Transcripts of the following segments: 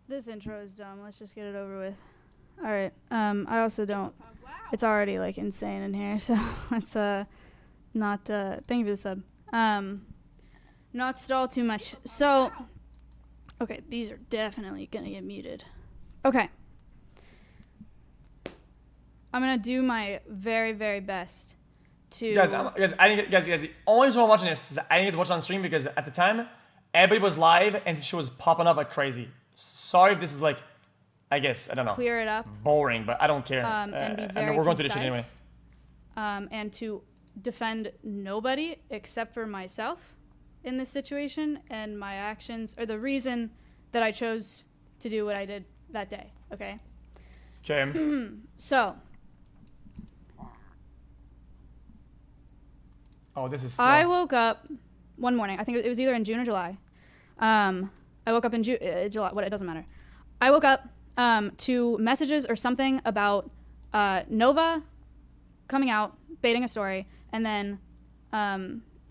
This intro is dumb. Let's just get it over with. All right. I also don't. Oh, wow. It's already like insane in here, so let's not. Thank you for the sub. Not stall too much. So, okay, these are definitely gonna get muted. Okay. I'm gonna do my very, very best to. Guys, the only reason I'm watching this is I didn't get to watch it on stream because at the time, everybody was live and she was popping up like crazy. Sorry if this is like, I guess, I don't know. Clear it up. Boring, but I don't care. And be very we're going through this shit anyway. And to defend nobody except for myself in this situation and my actions, or the reason that I chose to do what I did that day, okay? Okay. So. Oh, this is slow. I woke up one morning. I think it was either in June or July. I woke up in July. What? It doesn't matter. I woke up to messages or something about Nova coming out, baiting a story, and then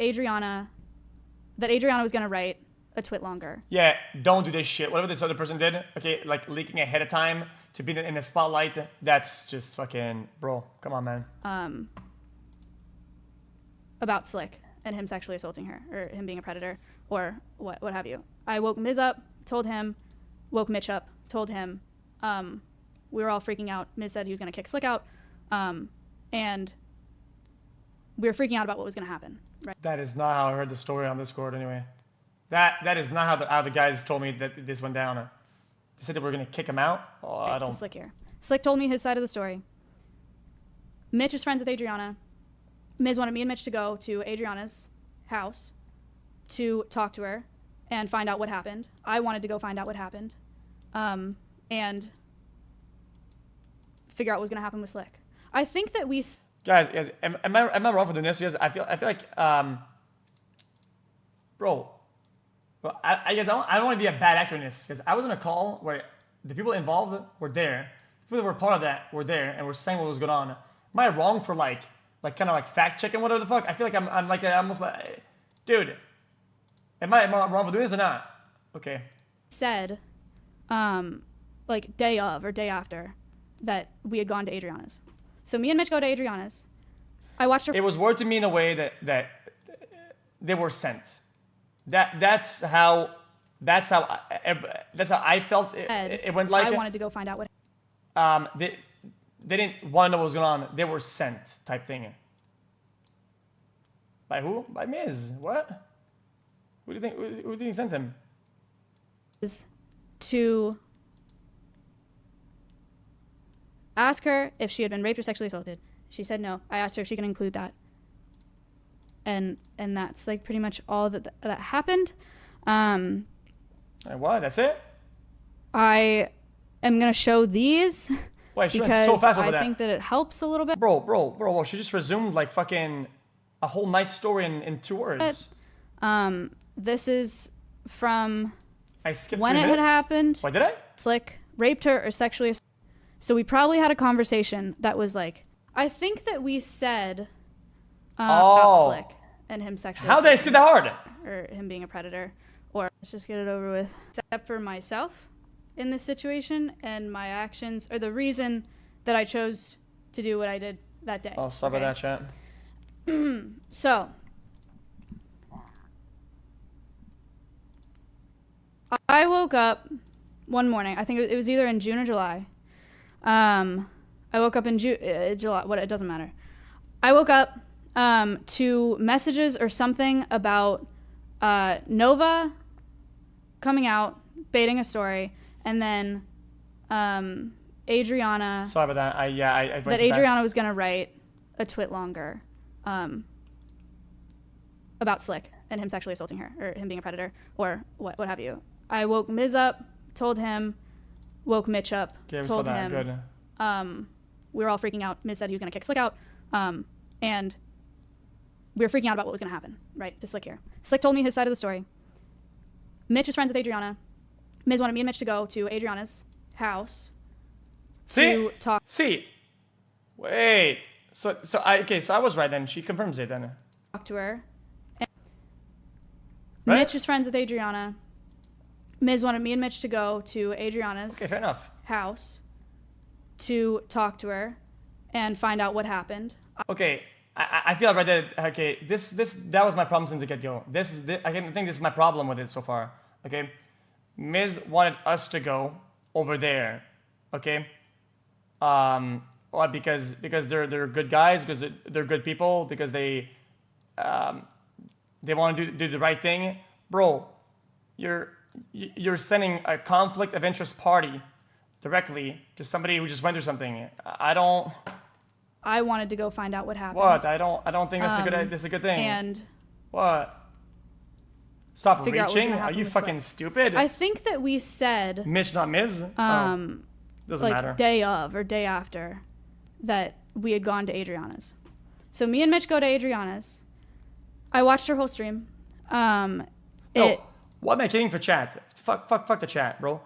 Adriana was gonna write a twit longer. Yeah, don't do this shit. Whatever this other person did, okay, like leaking ahead of time to be in the spotlight, that's just fucking, bro, come on, man. About Slick and him sexually assaulting her, or him being a predator, or what have you. I woke Miz up, told him, woke Mitch up, told him. We were all freaking out. Miz said he was gonna kick Slick out, and we were freaking out about what was gonna happen. Right? That is not how I heard the story on Discord anyway. That is not how the guys told me that this went down. They said that we're gonna kick him out. Oh, I don't. Slick here. Slick told me his side of the story. Mitch is friends with Adriana. Miz wanted me and Mitch to go to Adriana's house to talk to her and find out what happened. I wanted to go find out what happened, and figure out what was gonna happen with Slick. I think that we. Guys, am I wrong for doing this? Because I feel like, bro. Well, I guess I don't want to be a bad actor in this because I was on a call where the people involved were there, the people that were part of that were there, and were saying what was going on. Am I wrong for like kind of like fact checking whatever the fuck? I feel like I'm like almost like, dude, am I wrong for doing this or not? Okay. Said, like day of or day after that we had gone to Adriana's. So me and Mitch go to Adriana's. I watched her. It was worded to me in a way that they were sent. That's how I felt. It went like. I wanted to go find out what. They didn't want to know what was going on. They were sent type thing. By who? By Miz. What? Who do you think sent them? Is to ask her if she had been raped or sexually assaulted. She said no. I asked her if she can include that. And that's like pretty much all that happened. What? That's it? I am gonna show these. Wait, she because went so fast over I think that it helps a little bit. Bro, well, she just resumed like fucking a whole night story in 2 words. This is from I skipped when 3 it minutes. had happened. Why did I? Slick raped her or sexually assaulted. So we probably had a conversation that was like, I think that we said about Slick and him sexually How did I skip that hard? Or him being a predator. Or let's just get it over with. Except for myself in this situation and my actions, or the reason that I chose to do what I did that day. Oh, sorry about that, chat. So, I woke up one morning. I think it was either in June or July. I woke up in July. What? It doesn't matter. I woke up to messages or something about Nova coming out, baiting a story, and then Adriana. Sorry about that. I that Adriana was gonna write a twit longer about Slick and him sexually assaulting her, or him being a predator, or what have you. I woke Miz up, told him, woke Mitch up, told him. Good. We were all freaking out. Miz said he was gonna kick Slick out, and we were freaking out about what was gonna happen. Right, to Slick here. Slick told me his side of the story. Mitch is friends with Adriana. Miz wanted me and Mitch to go to Adriana's house to talk. Wait. So I was right then. She confirms it then. Talk to her. Right? Mitch is friends with Adriana. Miz wanted me and Mitch to go to Adriana's Okay, fair enough. house to talk to her and find out what happened. Okay, I feel right there. Okay, that was my problem since the get-go. I think this is my problem with it so far. Okay, Miz wanted us to go over there. Okay, because they're good guys, because they're good people, because they want to do the right thing, bro. You're sending a conflict of interest party directly to somebody who just went through something. I wanted to go find out what happened. What? I don't think that's a good thing. And what? Stop figure out what's reaching? gonna Are happen you with fucking stupid? I think that we said Mitch, not Miz. Doesn't like matter. day of or day after that we had gone to Adriana's. So me and Mitch go to Adriana's. I watched her whole stream. What am I kidding for chat? Fuck the chat, bro.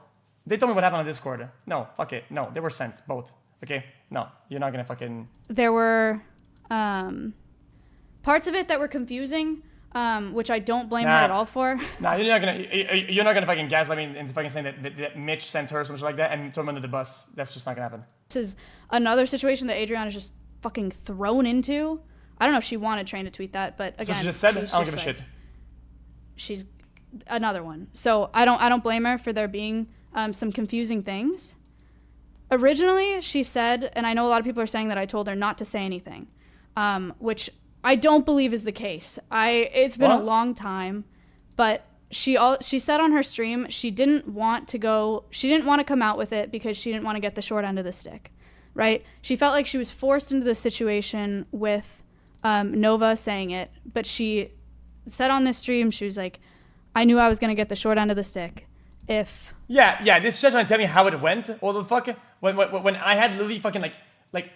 They told me what happened on Discord. No, fuck it. No, they were sent both. Okay? No, you're not gonna fucking. There were parts of it that were confusing, which I don't blame her at all for. Nah, you're not gonna fucking gaslight me into fucking saying that Mitch sent her something like that and throw him under the bus. That's just not gonna happen. This is another situation that Adriana's just fucking thrown into. I don't know if she wanted Train to tweet that, but again, so she just said, I don't give a shit. She's another one. So I don't blame her for there being some confusing things. Originally, she said, and I know a lot of people are saying that I told her not to say anything, which I don't believe is the case. It's been a long time, but she said on her stream she didn't want to come out with it because she didn't want to get the short end of the stick, right? She felt like she was forced into this situation with Nova saying it, but she said on this stream, she was like, I knew I was going to get the short end of the stick if... Yeah, this shit's trying to tell me how it went. Well, the fucking... When I had literally fucking like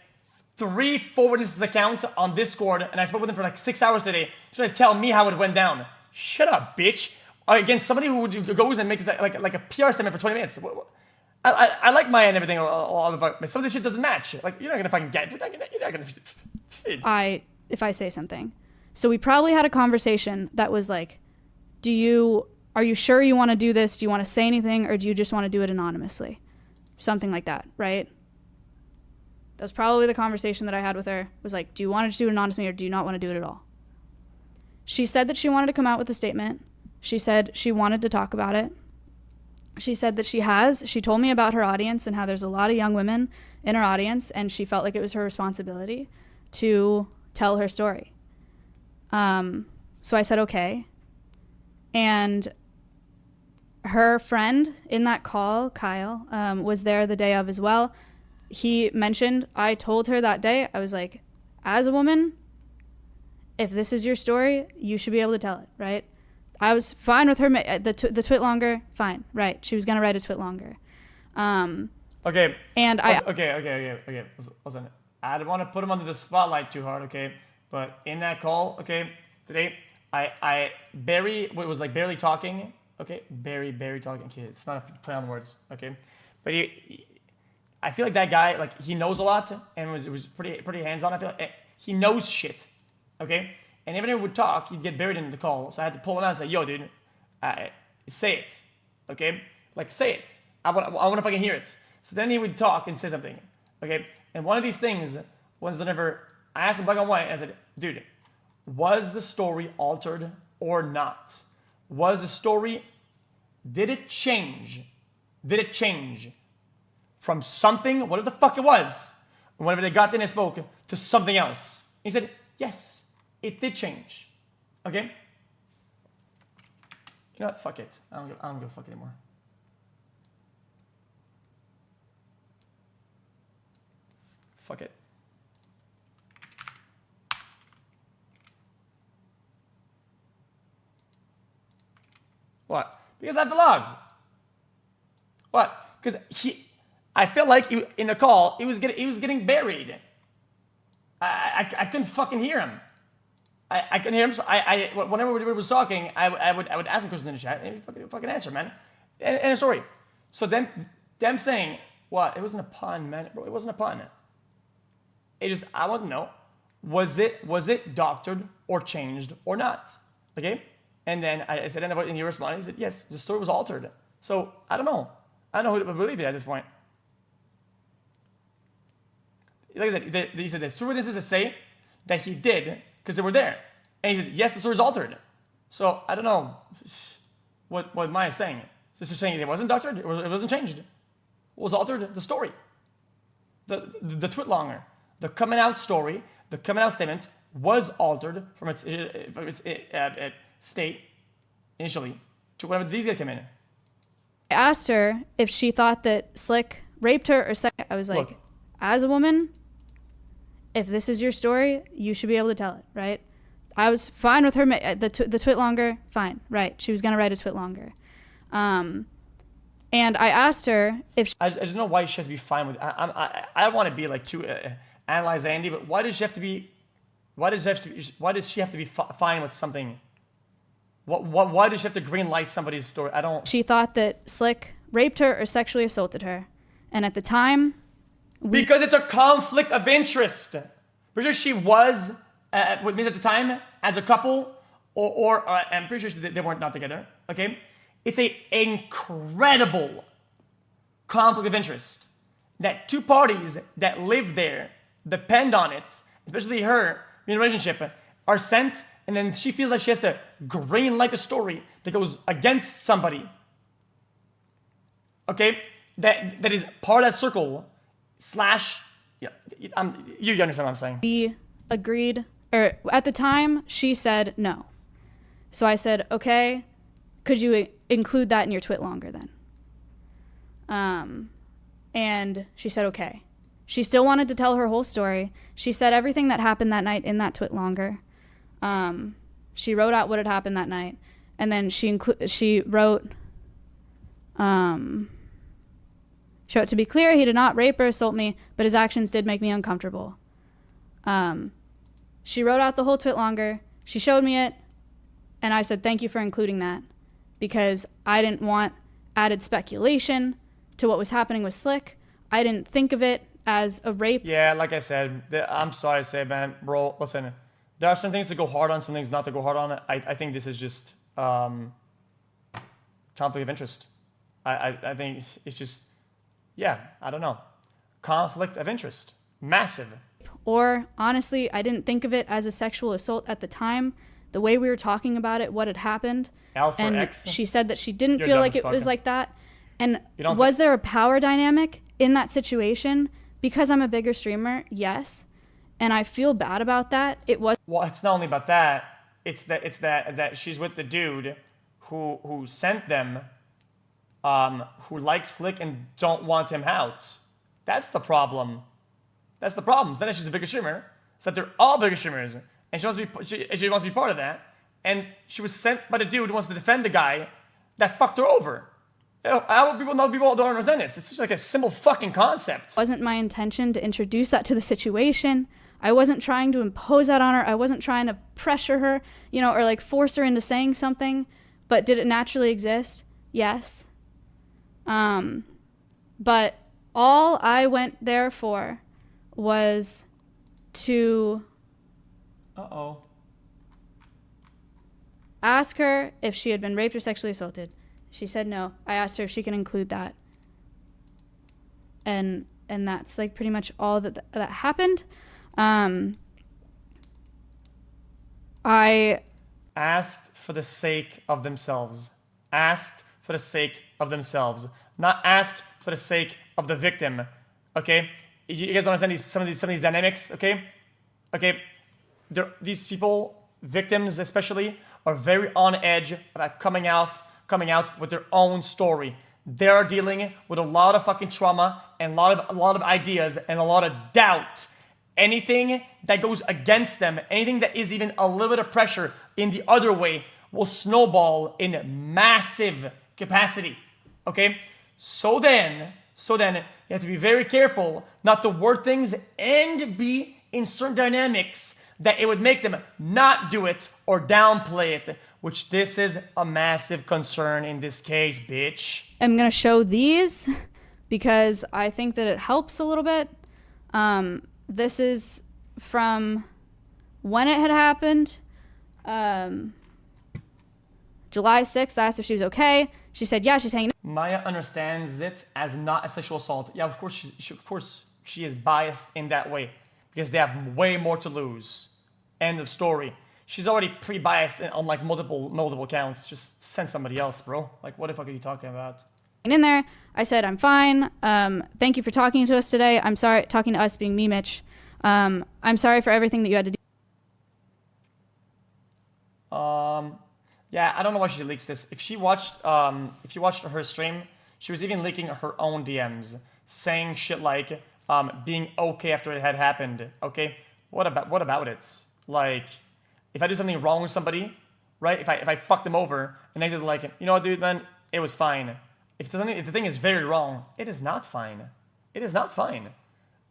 3 forwardness account on Discord, and I spoke with him for like 6 hours today, trying to tell me how it went down. Shut up, bitch. Against somebody who goes and makes like a PR statement for 20 minutes. I like Maya and everything, but some of this shit doesn't match. Like, you're not gonna fucking get... You're not gonna... If I say something. So we probably had a conversation that was like, are you sure you want to do this? Do you want to say anything, or do you just want to do it anonymously? Something like that, right? That was probably the conversation that I had with her, was like, do you want to just do it anonymously, or do you not want to do it at all? She said that she wanted to come out with a statement. She said she wanted to talk about it. She said that she told me about her audience and how there's a lot of young women in her audience, and she felt like it was her responsibility to tell her story. So I said, okay. And her friend in that call, Kyle, was there the day of as well. He mentioned, I told her that day, I was like, as a woman, if this is your story, you should be able to tell it, right? I was fine with her, the twit longer, fine, right? She was going to write a twit longer. Okay. And Okay. Listen, I don't want to put him under the spotlight too hard, okay? But in that call, okay, today, Barry was like barely talking, okay? Barry talking, okay? It's not a play on words, okay? But I feel like that guy, like, he knows a lot and was pretty hands-on. I feel like he knows shit, okay? And even if he would talk, he'd get buried in the call. So I had to pull him out and say, yo, dude, say it, okay? Like, say it. I want to fucking hear it. So then he would talk and say something, okay? And one of these things was whenever I asked him black and white, and I said, dude, was the story altered or not? Was the story, did it change? Did it change from something, whatever the fuck it was, whenever they got in and spoke, to something else? He said, yes, it did change. Okay? You know what? Fuck it. I don't give a fuck anymore. Fuck it. What? Because I have the logs. What? Because I felt like in the call, he was getting buried. I couldn't fucking hear him. I couldn't hear him. So whenever he was talking, I would ask him questions in the chat, and he'd fucking answer, man. And a story. So then them saying, what? It wasn't a pun, man. Bro, it wasn't a pun. It just, I want to know, was it doctored or changed or not? Okay? And then I said, and he responded, he said, yes, the story was altered. So I don't know. I don't know who to believe it at this point. Like I said, he said there's 2 witnesses that say that he did because they were there. And he said, yes, the story is altered. So I don't know what Maya is saying. So she's saying it wasn't doctored, it wasn't changed. What was altered? The story. The tweet longer. The coming out story, the coming out statement was altered from its state initially to whatever these guys came in. I asked her if she thought that Slick raped her or I was like, look, as a woman, if this is your story, you should be able to tell it, right? I was fine with her, the twit longer, fine, right. She was going to write a twit longer. And I asked her if I don't know why she has to be fine with it. I don't want to be like too analyze Andy, but why does she have to be fine with something? Why does she have to green light somebody's story? I don't. She thought that Slick raped her or sexually assaulted her. And at the time, because it's a conflict of interest. Because she was, what means at the time, as a couple, or I'm pretty sure they weren't not together, okay? It's an incredible conflict of interest that 2 parties that live there depend on it, especially her in a relationship, are sent, and then she feels like she has to green light a story that goes against somebody. Okay? That is part of that circle / yeah, you understand what I'm saying. We agreed, or at the time, she said no. So I said, okay, could you include that in your twit longer then? And she said, okay. She still wanted to tell her whole story. She said everything that happened that night in that twit longer. She wrote out what had happened that night. And then she wrote, to be clear, he did not rape or assault me, but his actions did make me uncomfortable. She wrote out the whole twit longer. She showed me it. And I said, thank you for including that, because I didn't want added speculation to what was happening with Slick. I didn't think of it as a rape. Yeah, like I said, I'm sorry to say, man, bro, listen, there are some things to go hard on, some things not to go hard on. I think this is just conflict of interest. I think it's just, yeah, I don't know. Conflict of interest. Massive. Or, honestly, I didn't think of it as a sexual assault at the time. The way we were talking about it, what had happened. Alpha and X. She said that she didn't feel like it was like that. And was there a power dynamic in that situation? Because I'm a bigger streamer, yes. And I feel bad about that. It was. Well, it's not only about that. It's that she's with the dude who sent them, who like Slick and don't want him out. That's the problem. That's the problem. It's not that she's a bigger streamer. It's that they're all bigger streamers, and she wants to be part of that. And she was sent by the dude who wants to defend the guy that fucked her over. How will people know people don't understand this? It's just like a simple fucking concept. It wasn't my intention to introduce that to the situation. I wasn't trying to impose that on her. I wasn't trying to pressure her, or like force her into saying something. But did it naturally exist? Yes. But all I went there for was to ask her if she had been raped or sexually assaulted. She said no. I asked her if she can include that. And that's like pretty much all that happened. I asked for the sake of themselves. Asked for the sake of themselves. Not asked for the sake of the victim. Okay? You guys understand some of these dynamics, okay? Okay. These people, victims especially, are very on edge about coming out with their own story. They're dealing with a lot of fucking trauma and a lot of ideas and a lot of doubt. Anything that goes against them, anything that is even a little bit of pressure in the other way will snowball in massive capacity. Okay? So then you have to be very careful not to word things and be in certain dynamics that it would make them not do it or downplay it, which this is a massive concern in this case, bitch. I'm going to show these because I think that it helps a little bit. This is from when it had happened. July 6th, I asked if she was okay. She said, yeah, she's hanging. Maya understands it as not a sexual assault. Yeah, of course, she is biased in that way because they have way more to lose. End of story. She's already pre-biased on like multiple counts. Just send somebody else, bro. Like, what the fuck are you talking about? In there, I said, I'm fine. Thank you for talking to us today. I'm sorry, talking to us being me, Mitch. I'm sorry for everything that you had to do. Yeah, I don't know why she leaks this. If you watched her stream, she was even leaking her own DMs, saying shit like, being okay after it had happened. Okay, what about it? Like, if I do something wrong with somebody, right? If I fuck them over, and they did like, you know what, dude, man, it was fine. If the thing is very wrong, it is not fine. It is not fine.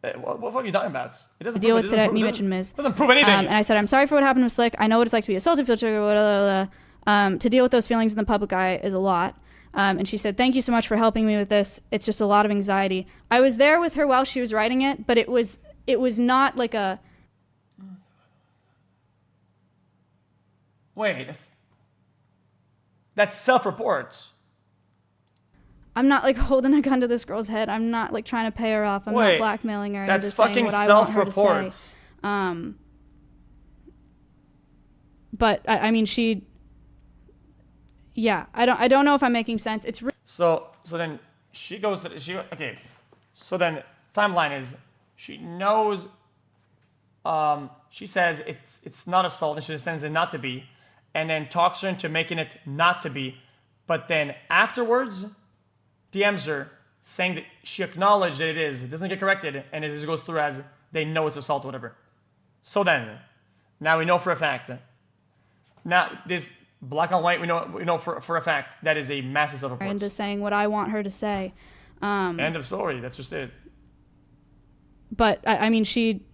What the fuck are you talking about? It doesn't deal with today, me, Mitch, and Miz. Doesn't prove anything. And I said, I'm sorry for what happened with Slick. I know what it's like to be assaulted, feel triggered, blah, blah, blah. To deal with those feelings in the public eye is a lot. And she said, thank you so much for helping me with this. It's just a lot of anxiety. I was there with her while she was writing it, but it was not like a... Wait, that's self-report. I'm not like holding a gun to this girl's head. I'm not like trying to pay her off. I'm not blackmailing her. That's into fucking saying what I want her to say. self-report. But I mean, she... Yeah, I don't know if I'm making sense. It's so then she goes to okay. So then timeline is she knows. She says it's not assault, and she understands it not to be, and then talks her into making it not to be, but then afterwards, DMs her saying that she acknowledged that it is. It doesn't get corrected, and it just goes through as they know it's assault or whatever. So then, now we know for a fact. Now this. Black and white, we know for a fact that is a massive self-report. Into saying what I want her to say. End of story. That's just it. But I mean, she.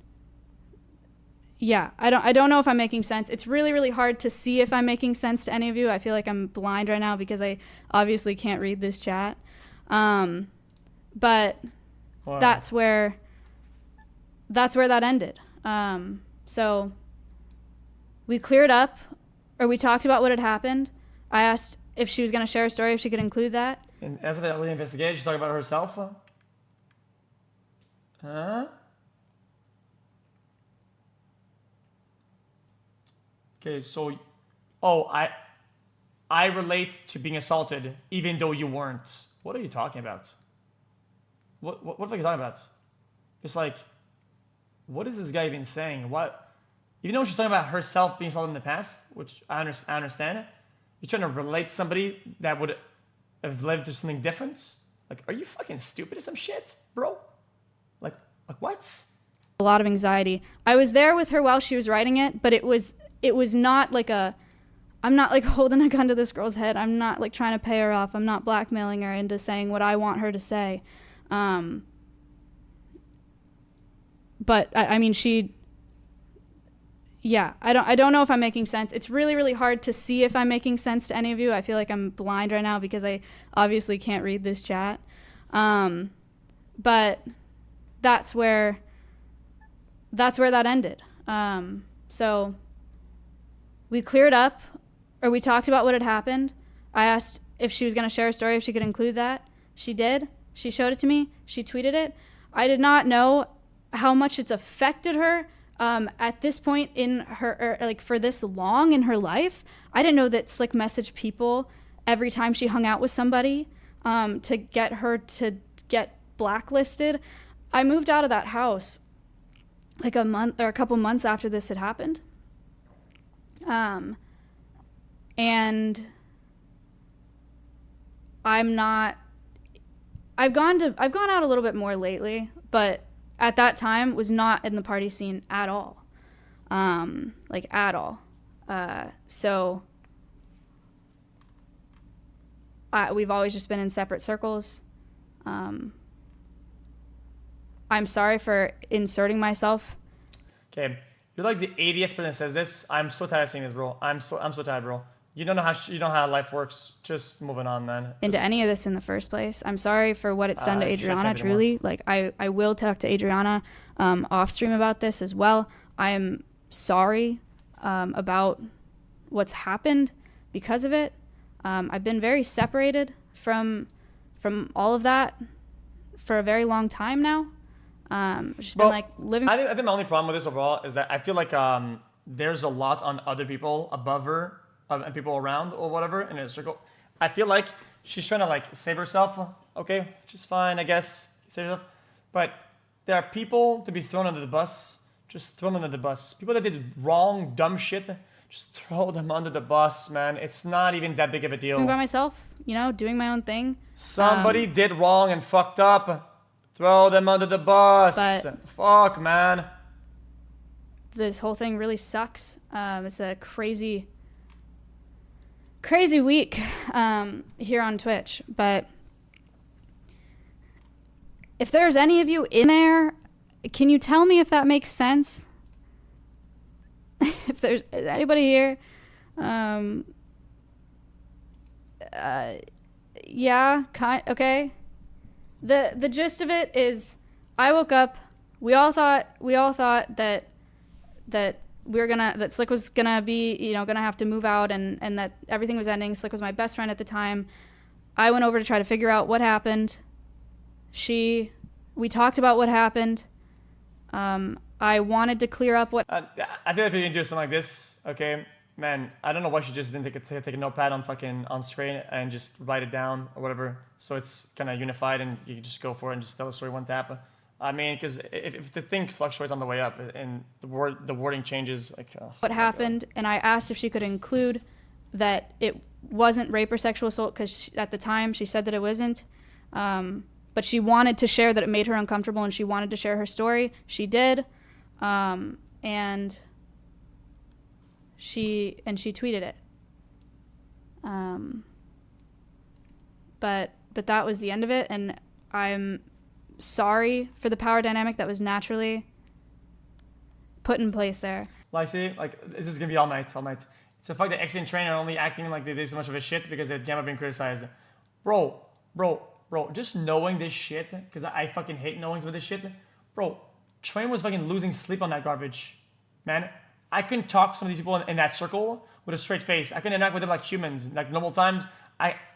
Yeah, I don't know if I'm making sense. It's really, really hard to see if I'm making sense to any of you. I feel like I'm blind right now because I obviously can't read this chat. But wow. That's where that ended. So we cleared up. Or we talked about what had happened. I asked if she was going to share a story, if she could include that. And as the early investigation, she talked about herself. Huh? Okay, so, I relate to being assaulted, even though you weren't. What are you talking about? What the fuck are you talking about? It's like, what is this guy even saying? What? Even though she's talking about herself being assaulted in the past, which I understand, you're trying to relate to somebody that would have lived through something different? Like, are you fucking stupid or some shit, bro? Like what? A lot of anxiety. I was there with her while she was writing it, but it was not like a... I'm not like holding a gun to this girl's head. I'm not like trying to pay her off. I'm not blackmailing her into saying what I want her to say. But I mean, she... Yeah, I don't know if I'm making sense. It's really, really hard to see if I'm making sense to any of you. I feel like I'm blind right now because I obviously can't read this chat. But that's where that ended. So we cleared up, or we talked about what had happened. I asked if she was going to share a story, if she could include that. She did. She showed it to me. She tweeted it. I did not know how much it's affected her. At this point in her, like for this long in her life, I didn't know that Slick messaged people every time she hung out with somebody to get her to get blacklisted. I moved out of that house like a month or a couple months after this had happened. And I've gone out a little bit more lately, but at that time was not in the party scene at all. Like at all. So we've always just been in separate circles. I'm sorry for inserting myself. Okay, you're like the 80th person that says this. I'm so tired of seeing this, bro. I'm so tired, bro. You don't know how life works. Just moving on, man. Into any of this in the first place. I'm sorry for what it's done to Adriana, truly. Like, I will talk to Adriana off stream about this as well. I am sorry about what's happened because of it. I've been very separated from all of that for a very long time now. She's been like living. I think my only problem with this overall is that I feel like there's a lot on other people above her and people around or whatever in a circle. I feel like she's trying to like save herself. Okay, which is fine, I guess. Save herself. But there are people to be thrown under the bus. Just throw them under the bus. People that did wrong, dumb shit. Just throw them under the bus, man. It's not even that big of a deal. By myself, doing my own thing. Somebody did wrong and fucked up. Throw them under the bus. But fuck, man. This whole thing really sucks. It's a crazy week here on Twitch. But if there's any of you in there, can you tell me if that makes sense? If there's anybody here, yeah, okay. The gist of it is, I woke up. We all thought that Slick was gonna be, gonna have to move out, and that everything was ending. Slick was my best friend at the time. I went over to try to figure out what happened. We talked about what happened. I wanted to clear up what. I feel like if you can do something like this, okay, man. I don't know why she just didn't take a notepad on screen and just write it down or whatever, so it's kind of unified and you can just go for it and just tell the story one tap. I mean, because if the thing fluctuates on the way up and the wording changes, like what happened, and I asked if she could include that it wasn't rape or sexual assault, because at the time she said that it wasn't. But she wanted to share that it made her uncomfortable, and she wanted to share her story. She did, and she tweeted it. But that was the end of it, and I'm sorry for the power dynamic that was naturally put in place there. Like, see, this is gonna be all night. So fuck the X and train are only acting like they did so much of a shit because they've gamma been criticized. Bro, just knowing this shit, because I fucking hate knowing some of this shit. Bro, Train was fucking losing sleep on that garbage. Man, I couldn't talk to some of these people in that circle with a straight face. I couldn't interact with them like humans, like normal times.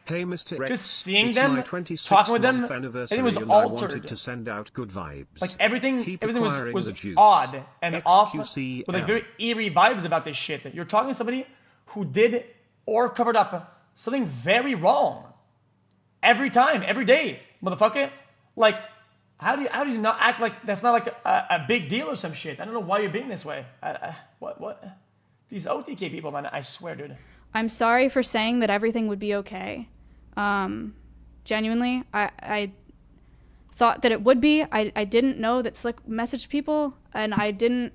Hey, Mr. Rex, just seeing it's them, my 26th talking with them, month anniversary, it was and altered. I wanted to send out good vibes. Like everything acquiring was the juice. odd and off, xQc with like very eerie vibes about this shit. You're talking to somebody who did or covered up something very wrong every time, every day, motherfucker. Like, how do you not act like that's not like a big deal or some shit? I don't know why you're being this way. What? These OTK people, man, I swear, dude. I'm sorry for saying that everything would be okay. Genuinely, I thought that it would be. I didn't know that Slick messaged people, and I don't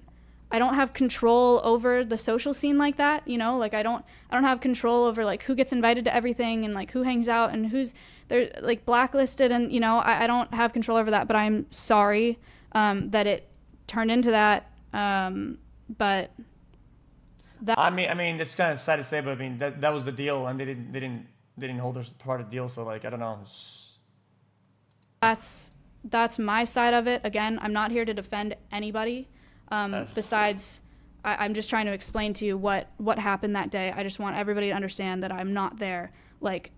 have control over the social scene like that, like I don't have control over like who gets invited to everything and like who hangs out and who's they're like blacklisted, and I don't have control over that, but I'm sorry that it turned into that. But that I mean it's kind of sad to say, but I mean that was the deal, and they didn't hold their part of the deal, so like I don't know. That's my side of it. Again, I'm not here to defend anybody. Besides, I'm just trying to explain to you what happened that day. I just want everybody to understand that I'm not there, like,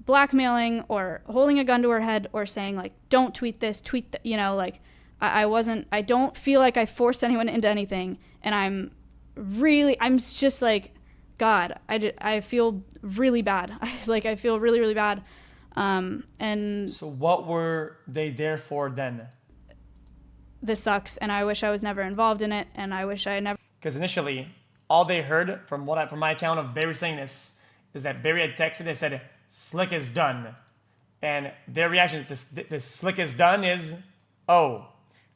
blackmailing or holding a gun to her head or saying, like, don't tweet this, tweet that, like, I don't feel like I forced anyone into anything, and I'm just like, God, I feel really bad. I feel really, really bad. And so what were they there for then? This sucks, and I wish I was never involved in it, and I wish I never. Because initially, all they heard from my account of Barry saying this is that Barry had texted and said, "Slick is done," and their reaction to this "Slick is done" is, "Oh,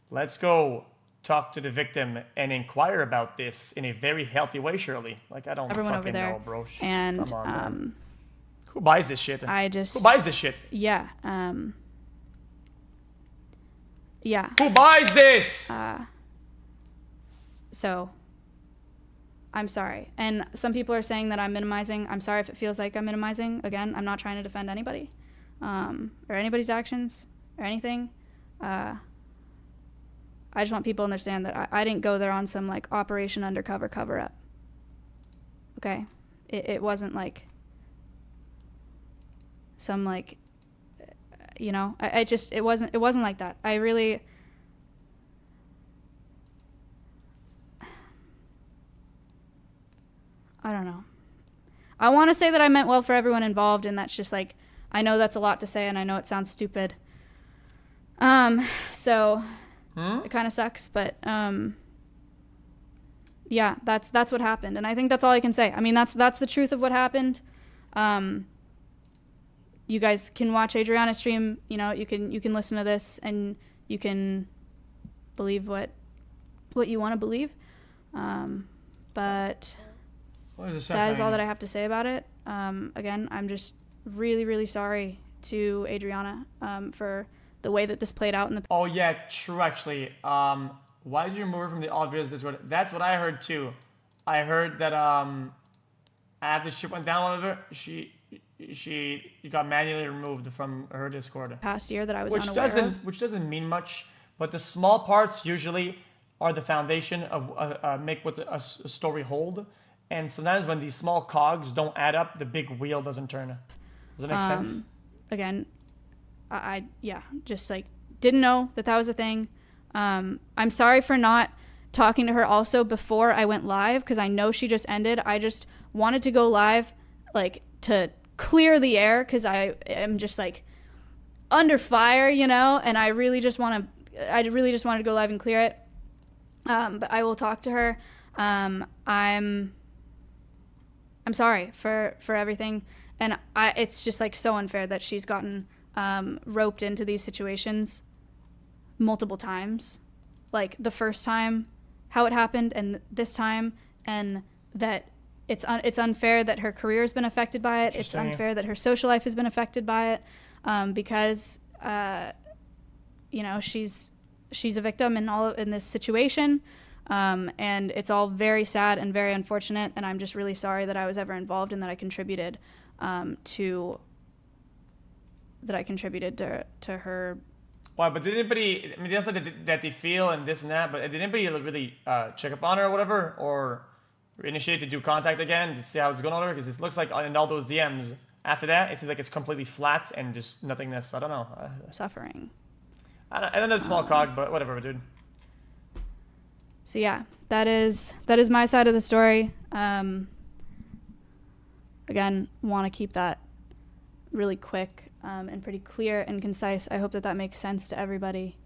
let's go talk to the victim and inquire about this in a very healthy way, Shirley." Like, I don't everyone fucking over there, know, bro. and come on, who buys this shit? Who buys this shit? Yeah. Yeah. Who buys this? So, I'm sorry. And some people are saying that I'm minimizing. I'm sorry if it feels like I'm minimizing. Again, I'm not trying to defend anybody, or anybody's actions or anything. I just want people to understand that I didn't go there on some like Operation Undercover cover-up. Okay? It wasn't like some like, you know, I just, it wasn't like that. I really, I don't know. I want to say that I meant well for everyone involved, and that's just like, I know that's a lot to say, and I know it sounds stupid. So it kind of sucks, but yeah, that's what happened, and I think that's all I can say. I mean, that's the truth of what happened. You guys can watch Adriana's stream. You know, you can listen to this, and you can believe what you want to believe. But that is all that I have to say about it. Again, I'm just really, really sorry to Adriana for the way that this played out in the. Oh yeah, true actually. Why did you remove her from the obvious Discord? That's what I heard too. I heard that after shit went down, whatever, she got manually removed from her Discord. Past year that I was unaware of. Which doesn't mean much, but the small parts usually are the foundation of make what a story hold. And sometimes when these small cogs don't add up, the big wheel doesn't turn. Does that make sense? Again, I just like didn't know that was a thing. I'm sorry for not talking to her also before I went live, because I know she just ended. I just wanted to go live like to clear the air, because I am just like under fire, you know, and I really just wanted to go live and clear it. But I will talk to her. I'm sorry for everything, and it's just like so unfair that she's gotten roped into these situations multiple times, like the first time how it happened, and this time, and that it's unfair that her career has been affected by it. It's unfair that her social life has been affected by it, because you know, she's a victim in this situation. And it's all very sad and very unfortunate, and I'm just really sorry that I was ever involved and that I contributed to her. Why? But did anybody? I mean, they also that they feel and this and that, but did anybody really check up on her or whatever, or initiate to do contact again to see how it's going on her? Because it looks like in all those DMs after that, it seems like it's completely flat and just nothingness. I don't know. Suffering. I don't know the small cog, but whatever, dude. So yeah, that is my side of the story. Again, want to keep that really quick and pretty clear and concise. I hope that makes sense to everybody.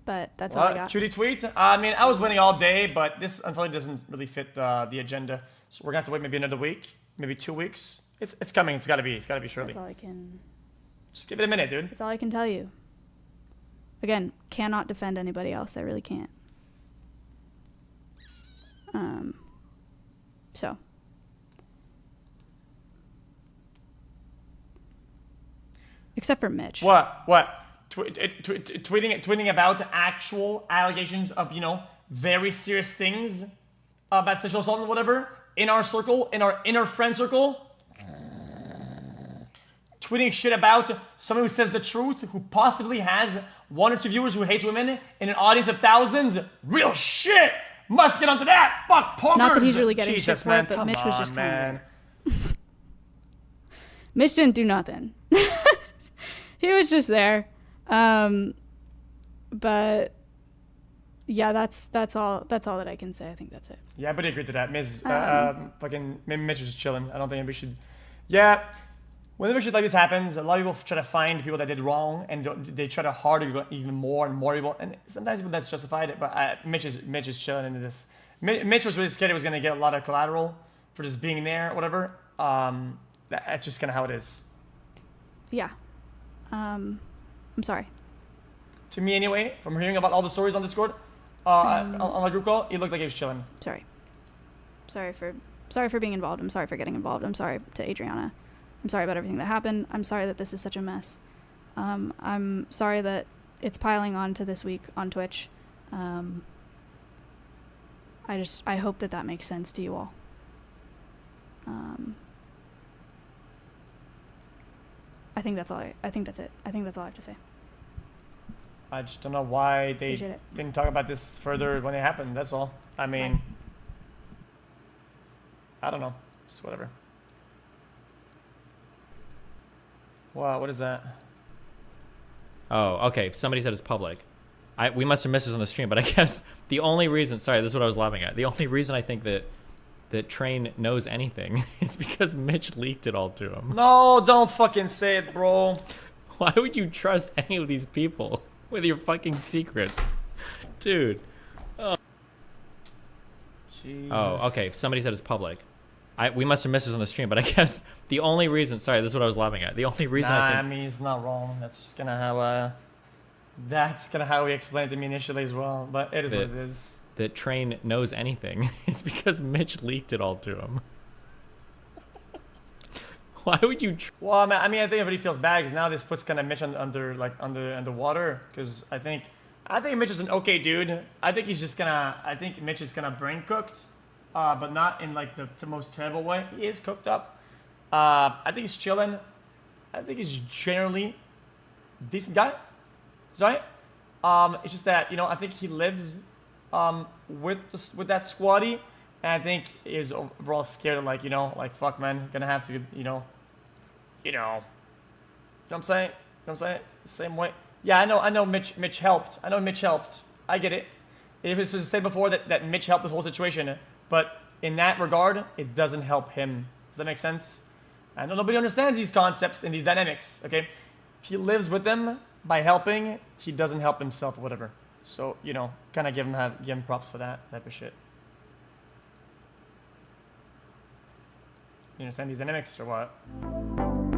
But that's all I got. Shooty tweet. I mean, I was winning all day, but this unfortunately doesn't really fit the agenda. So we're gonna have to wait maybe another week, maybe 2 weeks. It's coming. It's gotta be shortly. That's all I can. Just give it a minute, dude. That's all I can tell you. Again, cannot defend anybody else. I really can't. So. Except for Mitch. What? Tweeting about actual allegations of, you know, very serious things about sexual assault and whatever in our circle, in our inner friend circle. Tweeting shit about someone who says the truth, who possibly has 1 or 2 viewers who hates women in an audience of thousands. Real shit. Must get onto that. Fuck pokers. Not that he's really getting Jesus, shit for it, but Mitch was just kind of Mitch didn't do nothing. He was just there. But yeah, that's all that I can say. I think that's it. Yeah, but I agree to that. Fucking Mitch is chilling. I don't think we should. Yeah. Whenever shit like this happens, a lot of people try to find people that did wrong, and they try to harder even more and more people. And sometimes that's justified. But Mitch is chilling into this. Mitch was really scared he was gonna get a lot of collateral for just being there, or whatever. That's just kind of how it is. Yeah. I'm sorry. To me, anyway, from hearing about all the stories on Discord, on the group call, it looked like he was chilling. Sorry. Sorry for being involved. I'm sorry for getting involved. I'm sorry to Adriana. I'm sorry about everything that happened. I'm sorry that this is such a mess. I'm sorry that it's piling on to this week on Twitch. I hope that makes sense to you all. I think that's all. I think that's it. I think that's all I have to say. I just don't know why they didn't talk about this further when it happened. That's all. I mean, I don't know. So whatever. Wow, what is that? Oh, okay. Somebody said it's public. We must have missed this on the stream, but I guess the only reason, sorry, this is what I was laughing at. The only reason I think that Train knows anything is because Mitch leaked it all to him. No, don't fucking say it, bro. Why would you trust any of these people with your fucking secrets? Dude. Oh. Jesus. Oh, okay. Somebody said it's public. We must have missed this on the stream, but I guess the only reason, sorry, this is what I was laughing at. The only reason Nah, I I think mean, it's not wrong. That's kind of how he explained it to me initially as well. But it is what it is. that Train knows anything is because Mitch leaked it all to him. Why would you? Well, I mean, I think everybody feels bad because now this puts kind of Mitch underwater. Because I think Mitch is an okay dude. I think Mitch is gonna brain cooked, but not in like the most terrible way. He is cooked up. I think he's chilling. I think he's generally a decent guy. Sorry. It's just that I think he lives with that squatty, and I think he's overall scared of like fuck man, gonna have to you know what I'm saying? The same way. Yeah, I know Mitch helped. I get it. It was said before that Mitch helped this whole situation, but in that regard, it doesn't help him. Does that make sense? I know nobody understands these concepts and these dynamics, okay? If he lives with them by helping, he doesn't help himself or whatever. So, kind of give him props for that type of shit. You understand these dynamics or what?